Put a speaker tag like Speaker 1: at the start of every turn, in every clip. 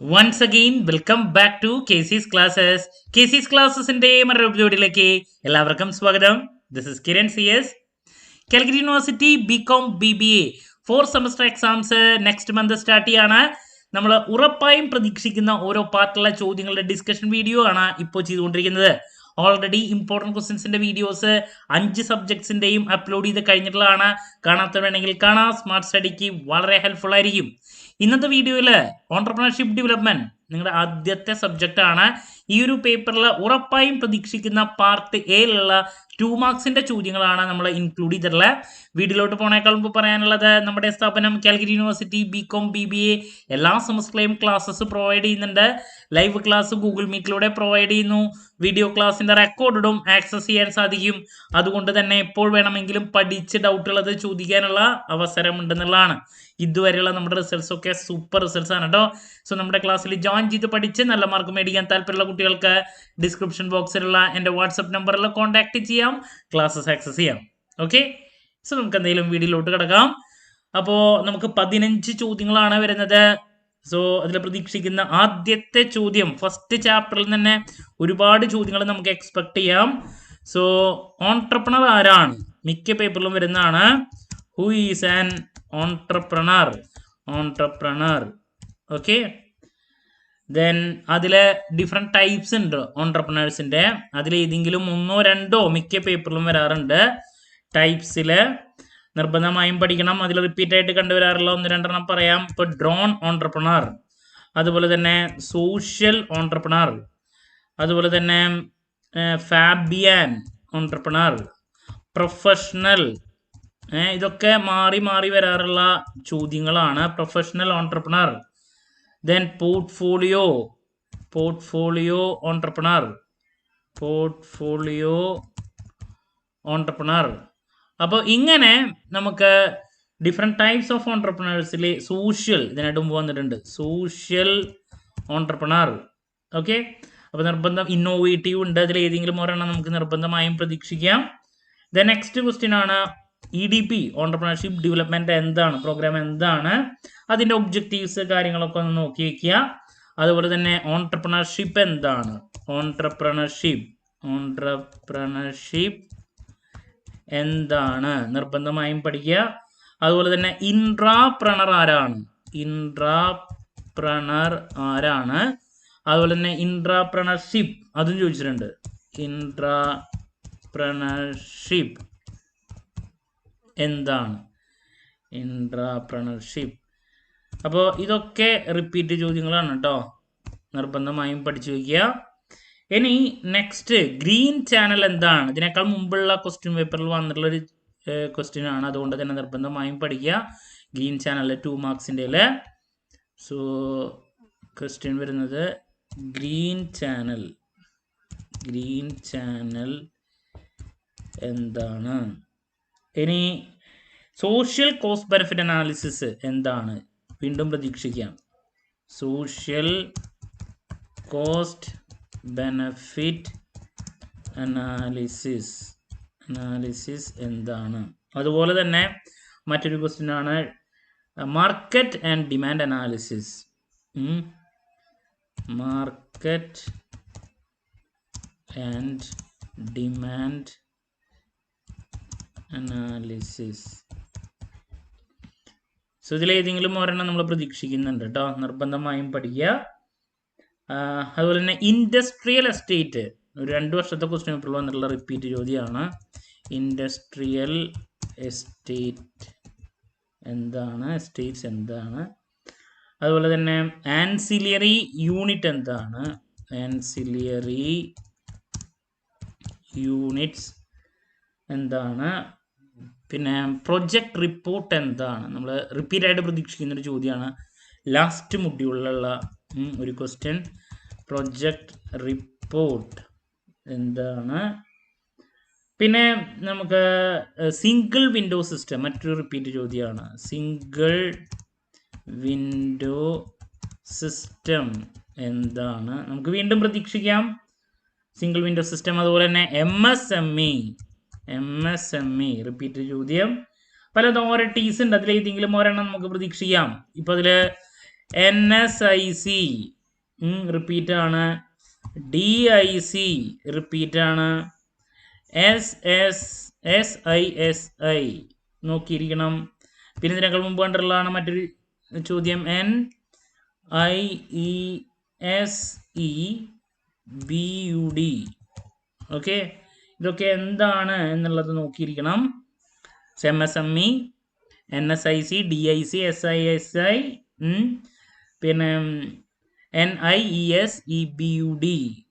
Speaker 1: Once again, welcome back to KC's Classes. KC's Classesന്റെ മറ്റൊരു എപ്പിസോഡിലേക്ക് എല്ലാവർക്കും സ്വാഗതം. This is Kiran CS. Calicut university BCom BBA 4 semester exams next month start ചെയ്യാണ്. നമ്മൾ ഉറപ്പായും പ്രതീക്ഷിക്കുന്ന ഓരോ പാർട്ടിലുള്ള ചോദ്യങ്ങളുടെ ഡിസ്കഷൻ വീഡിയോ ആണ് ഇപ്പോൾ ചെയ്തുകൊണ്ടിരിക്കുന്നത്. ഓൾറെഡി ഇമ്പോർട്ടൻറ്റ് ക്വസ്റ്റ്യൻസിന്റെ വീഡിയോസ് 5 സബ്ജക്ട്സിന്റെയും അപ്ലോഡ് ചെയ്ത് കഴിഞ്ഞിട്ടുള്ളതാണ്. കാണാത്തവരാണെങ്കിൽ കാണാം. സ്മാർട്ട് സ്റ്റഡിക്ക് വളരെ ഹെൽപ്ഫുൾ ആയിരിക്കും. ഇന്നത്തെ വീഡിയോയിൽ ഓൺട്രപ്രണർഷിപ്പ് ഡെവലപ്മെന്റ് നിങ്ങളുടെ ആദ്യത്തെ സബ്ജക്റ്റ് ആണ്. ഈ ഒരു പേപ്പറിൽ ഉറപ്പായും പ്രതീക്ഷിക്കുന്ന പാർട്ട് എയിലുള്ള 2 മാർക്സിന്റെ ചോദ്യങ്ങളാണ് നമ്മൾ ഇൻക്ലൂഡ് ചെയ്തിട്ടുള്ളത്. വീഡിയോയിലോട്ട് പോണേക്കാൾ മുമ്പ് പറയാനുള്ളത്, നമ്മുടെ സ്ഥാപനം കാലിക്കറ്റ് യൂണിവേഴ്സിറ്റി ബികോം BBA എല്ലാ സെമസ്റ്ററിലെയും ക്ലാസ്സസ് പ്രൊവൈഡ് ചെയ്യുന്നുണ്ട്. ലൈവ് ക്ലാസ് ഗൂഗിൾ മീറ്റിലൂടെ പ്രൊവൈഡ് ചെയ്യുന്നു. വീഡിയോ ക്ലാസ്സിന്റെ റെക്കോർഡും ആക്സസ് ചെയ്യാൻ സാധിക്കും. അതുകൊണ്ട് തന്നെ എപ്പോൾ വേണമെങ്കിലും പഠിച്ച് ഡൗട്ടുള്ളത് ചോദിക്കാനുള്ള അവസരം ഉണ്ടെന്നുള്ളതാണ്. ഇതുവരെയുള്ള നമ്മുടെ റിസൾട്ട്സ് ഒക്കെ സൂപ്പർ റിസൾട്ട്സ് ആണ് കേട്ടോ. സോ നമ്മുടെ ക്ലാസ്സിൽ ജോയിൻ ചെയ്ത് പഠിച്ച് നല്ല മാർക്ക് മേടിക്കാൻ താല്പര്യമുള്ള കുട്ടികൾക്ക് ഡിസ്ക്രിപ്ഷൻ ബോക്സിലുള്ള എൻ്റെ വാട്സപ്പ് നമ്പറിൽ കോൺടാക്ട് ചെയ്യാം, ക്ലാസ്സസ് ആക്സസ് ചെയ്യാം. ഓക്കെ, സോ നമുക്ക് എന്തെങ്കിലും വീഡിയോയിലോട്ട് കിടക്കാം. അപ്പോൾ നമുക്ക് 15 ചോദ്യങ്ങളാണ് വരുന്നത്. സോ അതിൽ പ്രതീക്ഷിക്കുന്ന ആദ്യത്തെ ചോദ്യം, ഫസ്റ്റ് ചാപ്റ്ററിൽ തന്നെ ഒരുപാട് ചോദ്യങ്ങൾ നമുക്ക് എക്സ്പെക്ട് ചെയ്യാം. സോ ഓൺട്രപ്രണർ ആരാണ്? മിക്ക പേപ്പറിലും വരുന്നതാണ്. Who is an entrepreneur? Okay, then അതിലെ ഡിഫറെൻറ്റ് ടൈപ്സ് ഉണ്ട് ഓൺട്രപ്രണേഴ്സിൻ്റെ. അതിൽ ഏതെങ്കിലും 1 or 2 മിക്ക പേപ്പറിലും വരാറുണ്ട്. ടൈപ്സിൽ നിർബന്ധമായും പഠിക്കണം. അതിൽ റിപ്പീറ്റ് ആയിട്ട് കണ്ടുവരാറുള്ള 1-2 പറയാം. ഇപ്പോൾ ഡ്രോൺ ഓൺട്രപ്രണർ, അതുപോലെ തന്നെ സോഷ്യൽ ഓൺട്രപ്രണർ, അതുപോലെ തന്നെ ഫാബിയൻ ഓൺട്രപ്രണർ, പ്രൊഫഷണൽ. ഇതൊക്കെ മാറി മാറി വരാറുള്ള ചോദ്യങ്ങളാണ്. Professional entrepreneur, then portfolio entrepreneur. അപ്പോൾ ഇങ്ങനെ നമുക്ക് ഡിഫറെൻറ്റ് ടൈപ്സ് ഓഫ് ഓൺട്രപ്രണേഴ്സിൽ സോഷ്യൽ ഇതിനായിട്ട് മുമ്പ് വന്നിട്ടുണ്ട്. Social entrepreneur. ഓക്കെ, അപ്പോൾ നിർബന്ധം ഇന്നോവേറ്റീവ് ഉണ്ട്. അതിൽ ഏതെങ്കിലും ഒരെണ്ണം നമുക്ക് നിർബന്ധമായും പ്രതീക്ഷിക്കാം. ദ നെക്സ്റ്റ് ക്വസ്റ്റ്യൻ ആണ് EDP ഓൺട്രപ്രണർഷിപ്പ് ഡെവലപ്മെന്റ് എന്താണ്, പ്രോഗ്രാം എന്താണ്, അതിൻ്റെ ഒബ്ജക്റ്റീവ്സ് കാര്യങ്ങളൊക്കെ ഒന്ന് നോക്കി വയ്ക്കുക. അതുപോലെ തന്നെ ഓൺട്രപ്രണർഷിപ്പ് എന്താണ്, ഓൺട്രപ്രണർഷിപ്പ് എന്താണ് നിർബന്ധമായും പഠിക്കുക. അതുപോലെ തന്നെ ഇൻട്രാപ്രണർ ആരാണ്, അതുപോലെ തന്നെ ഇൻട്രാപ്രണർഷിപ്പ് അതും ചോദിച്ചിട്ടുണ്ട്. ഇൻട്രാപ്രണർഷിപ്പ് എന്താണ്, ഇൻട്രാപ്രണർഷിപ്പ്. അപ്പോൾ ഇതൊക്കെ റിപ്പീറ്റ് ചോദ്യങ്ങളാണ് കേട്ടോ, നിർബന്ധമായും പഠിച്ചു വയ്ക്കുക. ഇനി നെക്സ്റ്റ് ഗ്രീൻ ചാനൽ എന്താണ്? ഇതിനേക്കാൾ മുമ്പുള്ള ക്വസ്റ്റ്യൻ പേപ്പറിൽ വന്നിട്ടുള്ളൊരു ക്വസ്റ്റ്യൻ ആണ്. അതുകൊണ്ട് തന്നെ നിർബന്ധമായും പഠിക്കുക. Green channel 2 മാർക്സിൻ്റെ. സോ ക്വസ്റ്റ്യൻ വരുന്നത് ഗ്രീൻ ചാനൽ എന്താണ്? ഇനി സോഷ്യൽ കോസ്റ്റ് ബെനിഫിറ്റ് അനാലിസിസ് എന്താണ്? വീണ്ടും പ്രതീക്ഷിക്കാം. സോഷ്യൽ കോസ്റ്റ് ബെനഫിറ്റ് അനാലിസിസ് എന്താണ്? അതുപോലെ തന്നെ മറ്റൊരു ക്വസ്റ്റ്യൻ ആണ് market and demand analysis. Market and demand analysis. So ഇതിലേതെങ്കിലും ഒരെണ്ണം നമ്മൾ പ്രതീക്ഷിക്കുന്നുണ്ട് കേട്ടോ, നിർബന്ധമായും പഠിക്കുക. അതുപോലെ തന്നെ ഇൻഡസ്ട്രിയൽ എസ്റ്റേറ്റ് ഒരു 2 വർഷത്തെ ക്വസ്റ്റ്യൻ പേപ്പറിൽ വന്നിട്ടുള്ള റിപ്പീറ്റ് ചോദ്യമാണ്. ഇൻഡസ്ട്രിയൽ എസ്റ്റേറ്റ്സ് എന്താണ്? അതുപോലെ തന്നെ ആൻസിലിയറി യൂണിറ്റ് എന്താണ്? എന്താണ്? പിന്നെ പ്രൊജക്ട് റിപ്പോർട്ട് എന്താണ്? നമ്മൾ റിപ്പീറ്റ് ആയിട്ട് പ്രതീക്ഷിക്കുന്ന ഒരു ചോദ്യമാണ്. ലാസ്റ്റ് മൊഡ്യൂളിലുള്ള ഒരു ക്വസ്റ്റ്യൻ, പ്രൊജക്ട് റിപ്പോർട്ട് എന്താണ്? പിന്നെ നമുക്ക് സിംഗിൾ വിൻഡോ സിസ്റ്റം മറ്റൊരു റിപ്പീറ്റ് ചോദ്യമാണ്. സിംഗിൾ വിൻഡോ സിസ്റ്റം എന്താണ്? നമുക്ക് വീണ്ടും പ്രതീക്ഷിക്കാം സിംഗിൾ വിൻഡോ സിസ്റ്റം. അതുപോലെ തന്നെ MSME റിപ്പീറ്റ് ചോദ്യം. പല അതോറിറ്റീസ് ഉണ്ട്, അതിലേതെങ്കിലും ഒരെണ്ണം നമുക്ക് പ്രതീക്ഷിക്കാം. ഇപ്പോൾ അതിൽ NSIC റിപ്പീറ്റ് ആണ്, DIC റിപ്പീറ്റ് ആണ്, SSSISI നോക്കിയിരിക്കണം. പിന്നെ ഇതിനേക്കാൾ മുമ്പ് കണ്ടുള്ളതാണ് മറ്റൊരു ചോദ്യം NIESEBUD. ഓക്കെ, ഇതൊക്കെ എന്താണ് എന്നുള്ളത് നോക്കിയിരിക്കണം. MSME, NSIC, DIC, SISI, പിന്നെ NIESEBUD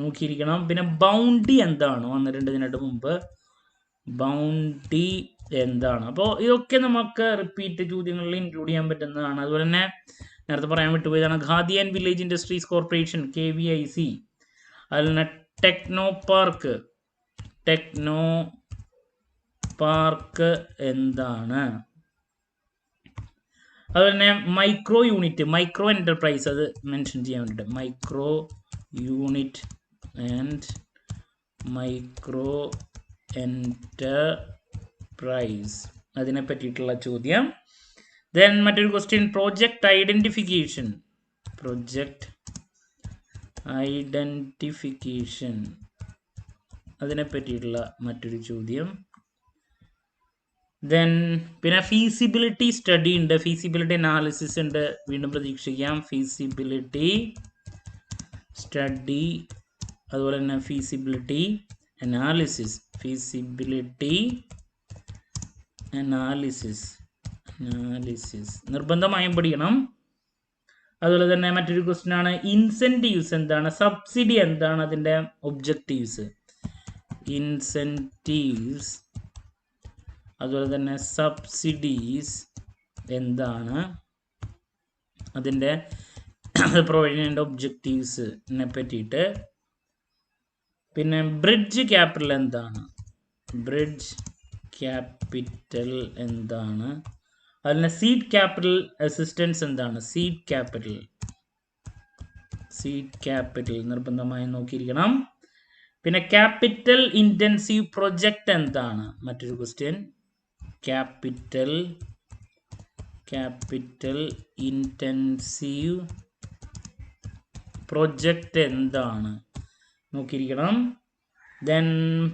Speaker 1: നോക്കിയിരിക്കണം. പിന്നെ ബൗണ്ടി എന്താണ് വന്നിട്ടുണ്ട് ഇതിനായിട്ട് മുമ്പ്, ബൗണ്ടി എന്താണ്. അപ്പോൾ ഇതൊക്കെ നമുക്ക് റിപ്പീറ്റ് ചോദ്യങ്ങളിൽ ഇൻക്ലൂഡ് ചെയ്യാൻ പറ്റുന്നതാണ്. അതുപോലെ തന്നെ നേരത്തെ പറയാൻ വിട്ടുപോയതാണ് Khadi and village industries corporation KVIC. അതുപോലെ തന്നെ ടെക്നോ പാർക്ക് എന്താണ്. അതുപോലെ തന്നെ മൈക്രോ യൂണിറ്റ്, മൈക്രോ എൻ്റർപ്രൈസ്, അത് മെൻഷൻ ചെയ്യാൻ വേണ്ടിയിട്ട് micro unit and micro enterprise, അതിനെ പറ്റിയിട്ടുള്ള ചോദ്യം. ദെൻ മറ്റൊരു ക്വസ്റ്റ്യൻ പ്രോജക്റ്റ് ഐഡൻറ്റിഫിക്കേഷൻ, അതിനെ പറ്റിയിട്ടുള്ള മറ്റൊരു ചോദ്യം. ദെൻ പിന്നെ ഫീസിബിലിറ്റി സ്റ്റഡി ഉണ്ട്, ഫീസിബിലിറ്റി അനാലിസിസ് ഉണ്ട്, വീണ്ടും പ്രതീക്ഷിക്കാം ഫീസിബിലിറ്റി സ്റ്റഡി, അതുപോലെ തന്നെ ഫീസിബിലിറ്റി അനാലിസിസ് നിർബന്ധമായും പഠിക്കണം. അതുപോലെ തന്നെ മറ്റൊരു ക്വസ്റ്റ്യൻ ആണ് ഇൻസെൻറ്റീവ്സ് എന്താണ്, സബ്സിഡി എന്താണ്, അതിൻ്റെ ഒബ്ജക്റ്റീവ്സ്, ഇൻസെൻറ്റീവ്സ് അതുപോലെ തന്നെ സബ്സിഡീസ് എന്താണ്, അതിൻ്റെ പ്രൊവൈഡ് ചെയ്യേണ്ട ഒബ്ജക്റ്റീവ്സിനെ പറ്റിയിട്ട്. പിന്നെ ബ്രിഡ്ജ് ക്യാപിറ്റൽ എന്താണ്, അതിന് സീഡ് ക്യാപിറ്റൽ അസിസ്റ്റൻസ് എന്താണ്, സീഡ് ക്യാപിറ്റൽ നിർബന്ധമായും നോക്കിയിരിക്കണം. പിന്നെ ക്യാപിറ്റൽ ഇൻറ്റൻസീവ് പ്രൊജക്റ്റ് എന്താണ്, മറ്റൊരു ക്വസ്റ്റ്യൻ, ക്യാപിറ്റൽ ഇൻറ്റൻസീവ് പ്രൊജക്റ്റ് എന്താണ് നോക്കിയിരിക്കണം. ദെൻ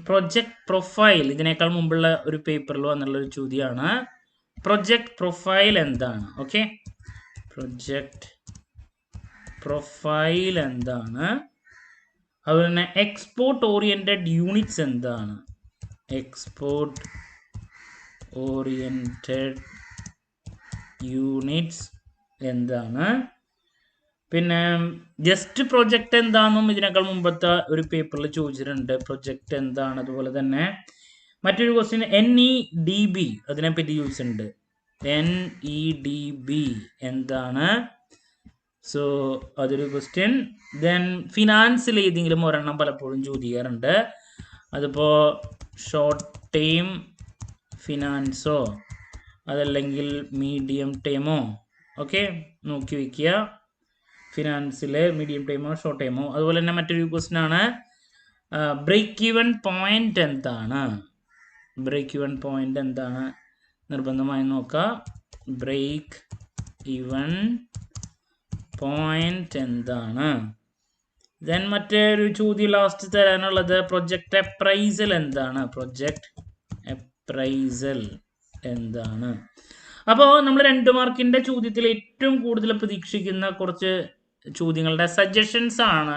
Speaker 1: പ്രൊജക്റ്റ് പ്രൊഫൈൽ, ഇതിനേക്കാൾ മുമ്പുള്ള ഒരു പേപ്പറിൽ വന്നുള്ള ഒരു ചോദ്യമാണ്, പ്രൊജക്റ്റ് പ്രൊഫൈൽ എന്താണ്. ഓക്കെ, പ്രൊജക്റ്റ് പ്രൊഫൈൽ എന്താണ്. അതുപോലെ തന്നെ എക്സ്പോർട്ട് ഓറിയൻറ്റഡ് യൂണിറ്റ്സ് എന്താണ്, എക്സ്പോർട്ട് ഓറിയൻറ്റഡ് യൂണിറ്റ്സ് എന്താണ്. പിന്നെ ജസ്റ്റ് പ്രൊജക്റ്റ് എന്താണെന്നും ഇതിനേക്കാൾ മുമ്പത്തെ ഒരു പേപ്പറിൽ ചോദിച്ചിട്ടുണ്ട്, പ്രൊജക്റ്റ് എന്താണ്. അതുപോലെ തന്നെ മറ്റൊരു ക്വസ്റ്റ്യൻ NEDB, അതിനെപ്പറ്റി ചോദിച്ചിട്ടുണ്ട്, NEDB എന്താണ്. സോ അതൊരു ക്വസ്റ്റ്യൻ. ദെൻ ഫിനാൻസിൽ ഏതെങ്കിലും ഒരെണ്ണം പലപ്പോഴും ചോദിക്കാറുണ്ട്, അതിപ്പോൾ ഷോർട്ട് ടൈം ഫിനാൻസോ അതല്ലെങ്കിൽ മീഡിയം ടൈമോ, ഓക്കെ നോക്കി വയ്ക്കുക, ഫിനാൻസിൽ മീഡിയം ടൈമോ ഷോർട്ട് ടൈമോ. അതുപോലെ തന്നെ മറ്റൊരു ക്വസ്റ്റ്യൻ ആണ് ബ്രേക്ക് ഈവൻ പോയിന്റ് എന്താണ്, നിർബന്ധമായും നോക്കുക, ബ്രേക്ക് ഈവൻ പോയിന്റ് എന്താണ്. ദെൻ മറ്റൊരു ചോദ്യം ലാസ്റ്റ് തരാനുള്ളത് പ്രൊജക്റ്റ് അപ്രൈസൽ എന്താണ്. അപ്പോൾ നമ്മൾ 2 മാർക്കിൻ്റെ ചോദ്യത്തിൽ ഏറ്റവും കൂടുതൽ പ്രതീക്ഷിക്കുന്ന കുറച്ച് ചോദ്യങ്ങളുടെ സജഷൻസ് ആണ്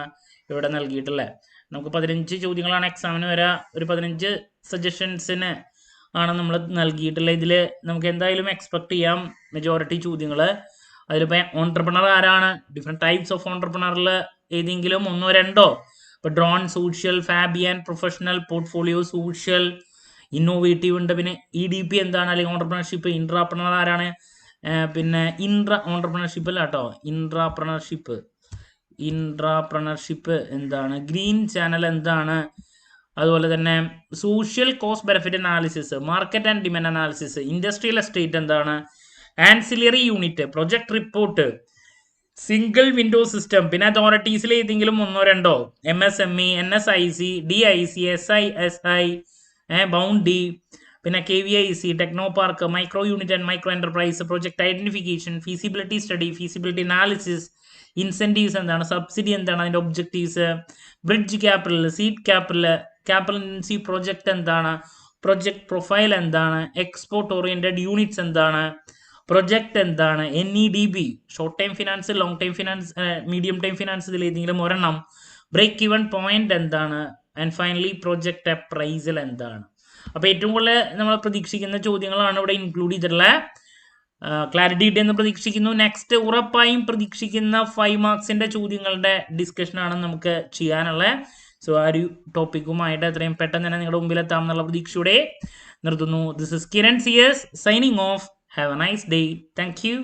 Speaker 1: ഇവിടെ നൽകിയിട്ടുള്ളത്. നമുക്ക് 15 ചോദ്യങ്ങളാണ് എക്സാമിന് വരാം, ഒരു 15 സജഷൻസിന് ആണ് നമ്മൾ നൽകിയിട്ടുള്ളത്. ഇതിൽ നമുക്ക് എന്തായാലും എക്സ്പെക്ട് ചെയ്യാം മെജോറിറ്റി ചോദ്യങ്ങൾ. അതിലിപ്പോൾ ഓൺട്രപ്രണർ ആരാണ്, ഡിഫറെൻറ്റ് ടൈപ്സ് ഓഫ് ഓൺട്രപ്രണറിൽ ഏതെങ്കിലും 1-2, ഇപ്പോൾ drone, social, Fabian, professional, portfolio, social, innovative ഉണ്ട്. പിന്നെ EDP എന്താണ്, അല്ലെങ്കിൽ ഓൺട്രപ്രണർഷിപ്പ്, ഇൻട്രാപ്രണർ ആരാണ്, പിന്നെ ഓൺട്രപ്രണർഷിപ്പ് അല്ല കേട്ടോ, ഇൻട്രാപ്രണർഷിപ്പ് എന്താണ്, ഗ്രീൻ ചാനൽ എന്താണ്, അതുപോലെ തന്നെ social cost benefit analysis, market and demand analysis, industrial estate എന്താണ്, ancillary unit, project report, single window system, പിന്നെ അതോറിറ്റീസിൽ ഏതെങ്കിലും 1-2, MSME, NSIC, DIC, SISI, bounty, പിന്നെ KVIC, techno park, micro unit and micro enterprise, project identification, feasibility study, feasibility analysis, incentives എന്താണ്, subsidy എന്താണ്, അതിന്റെ objectives, bridge capital, seed capital, capital ഇൻസി project എന്താണ്, project profile എന്താണ്, എക്സ്പോർട്ട് ഓറിയന്റഡ് യൂണിറ്റ്സ് എന്താണ്, project എന്താണ്, NEDB, short time finance, long time finance, medium time finance, ഇതിൽ ഏതെങ്കിലും ഒരെണ്ണം, ബ്രേക്ക് ഇവൺ പോയിന്റ് എന്താണ്, ആൻഡ് ഫൈനലി പ്രൊജക്ട് അപ്രൈസൽ എന്താണ്. അപ്പോൾ ഏറ്റവും കൂടുതൽ നമ്മൾ പ്രതീക്ഷിക്കുന്ന ചോദ്യങ്ങളാണ് ഇവിടെ ഇൻക്ലൂഡ് ചെയ്തിട്ടുള്ള. ക്ലാരിറ്റി കിട്ടിയെന്ന് പ്രതീക്ഷിക്കുന്നു. നെക്സ്റ്റ് ഉറപ്പായും പ്രതീക്ഷിക്കുന്ന 5 മാർക്സിന്റെ ചോദ്യങ്ങളുടെ ഡിസ്കഷനാണ് നമുക്ക് ചെയ്യാനുള്ളത്. സോ ആ ഒരു ടോപ്പിക്കുമായിട്ട് എത്രയും പെട്ടെന്ന് തന്നെ നിങ്ങളുടെ മുമ്പിൽ എത്താം എന്നുള്ള പ്രതീക്ഷയോടെ നിർത്തുന്നു. This is Kiran CS signing off. Have a nice day. Thank U.